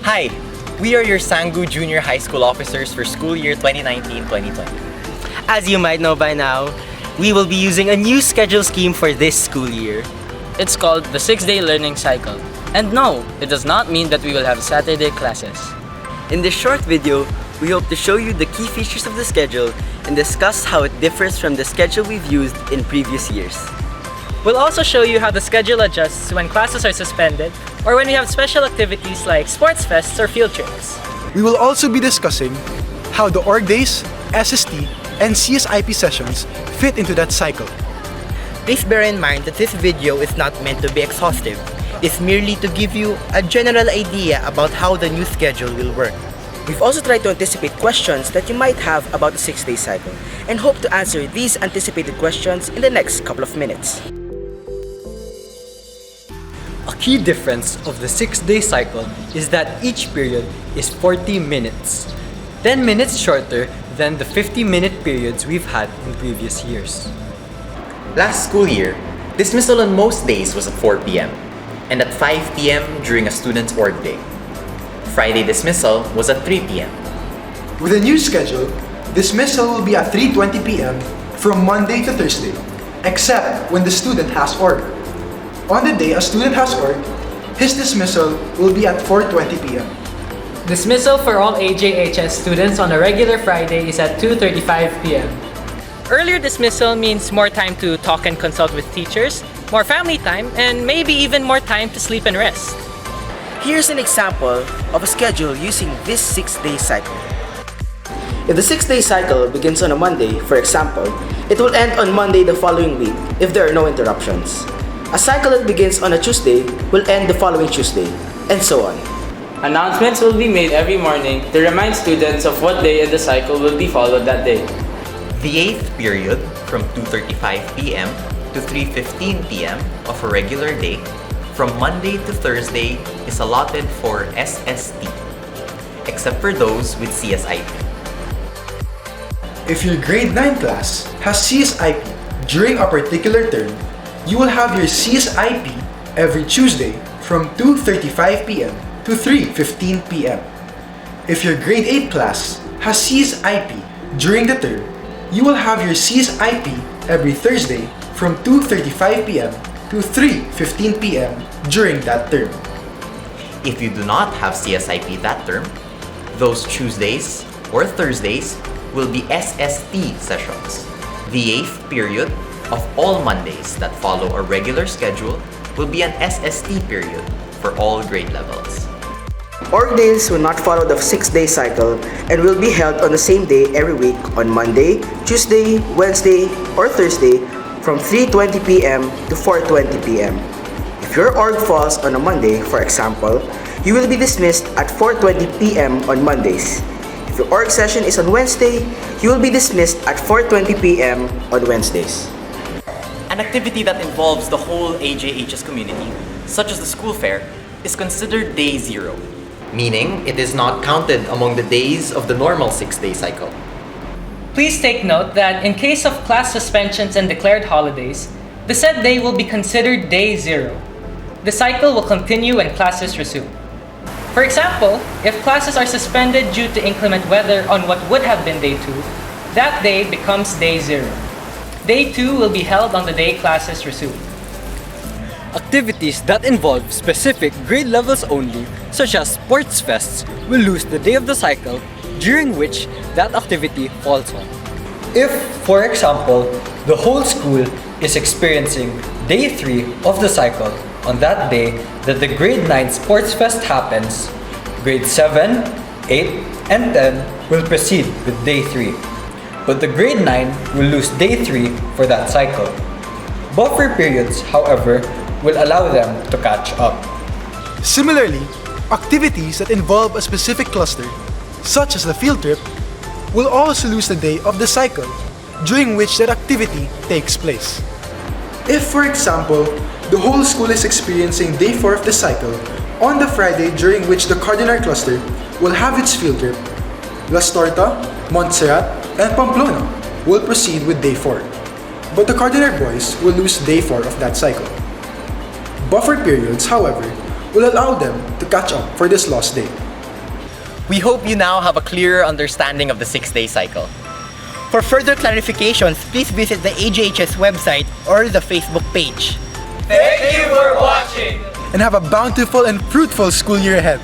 Hi, we are your Sangu Junior High School officers for school year 2019-2020. As you might know by now, we will be using a new schedule scheme for this school year. It's called the 6-day learning cycle. And no, it does not mean that we will have Saturday classes. In this short video, we hope to show you the key features of the schedule and discuss how it differs from the schedule we've used in previous years. We'll also show you how the schedule adjusts when classes are suspended or when we have special activities like sports fests or field trips. We will also be discussing how the org days, SST, and CSIP sessions fit into that cycle. Please bear in mind that this video is not meant to be exhaustive. It's merely to give you a general idea about how the new schedule will work. We've also tried to anticipate questions that you might have about the 6-day cycle and hope to answer these anticipated questions in the next couple of minutes. A key difference of the 6-day cycle is that each period is 40 minutes, 10 minutes shorter than the 50-minute periods we've had in previous years. Last school year, dismissal on most days was at 4 p.m. and at 5 p.m. during a student's org day. Friday dismissal was at 3 p.m. With the new schedule, dismissal will be at 3:20 p.m. from Monday to Thursday, except when the student has org. On the day a student has org, his dismissal will be at 4:20 p.m. Dismissal for all AJHS students on a regular Friday is at 2:35 p.m. Earlier dismissal means more time to talk and consult with teachers, more family time, and maybe even more time to sleep and rest. Here's an example of a schedule using this 6-day cycle. If the 6-day cycle begins on a Monday, for example, it will end on Monday the following week if there are no interruptions. A cycle that begins on a Tuesday will end the following Tuesday, and so on. Announcements will be made every morning to remind students of what day in the cycle will be followed that day. The 8th period from 2:35 p.m. to 3:15 p.m. of a regular day from Monday to Thursday is allotted for SST, except for those with CSIP. If your grade 9 class has CSIP during a particular term, you will have your CSIP every Tuesday from 2:35 p.m. to 3:15 p.m. If your grade 8 class has CSIP during the term, you will have your CSIP every Thursday from 2:35 p.m. to 3:15 p.m. during that term. If you do not have CSIP that term, those Tuesdays or Thursdays will be SST sessions. The 8th period of all Mondays that follow a regular schedule will be an SST period for all grade levels. Org days will not follow the 6-day cycle and will be held on the same day every week on Monday, Tuesday, Wednesday, or Thursday from 3:20 p.m. to 4:20 p.m. If your org falls on a Monday, for example, you will be dismissed at 4:20 p.m. on Mondays. If your org session is on Wednesday, you will be dismissed at 4:20 p.m. on Wednesdays. An activity that involves the whole AJHS community, such as the school fair, is considered day 0, meaning it is not counted among the days of the normal 6-day cycle. Please take note that in case of class suspensions and declared holidays, the said day will be considered day 0. The cycle will continue when classes resume. For example, if classes are suspended due to inclement weather on what would have been day 2, that day becomes day 0. Day 2 will be held on the day classes resume. Activities that involve specific grade levels only, such as sports fests, will lose the day of the cycle during which that activity falls on. If, for example, the whole school is experiencing day 3 of the cycle on that day that the grade 9 sports fest happens, grade 7, 8, and 10 will proceed with day 3. But the grade 9 will lose day 3 for that cycle. Buffer periods, however, will allow them to catch up. Similarly, activities that involve a specific cluster, such as the field trip, will also lose the day of the cycle during which that activity takes place. If, for example, the whole school is experiencing day 4 of the cycle on the Friday during which the Cardinal cluster will have its field trip, Las Torta, Montserrat, and Pamplona will proceed with day 4, but the Cardinal boys will lose day 4 of that cycle. Buffer periods, however, will allow them to catch up for this lost day. We hope you now have a clearer understanding of the 6-day cycle. For further clarifications, please visit the AJHS website or the Facebook page. And have a bountiful and fruitful school year ahead.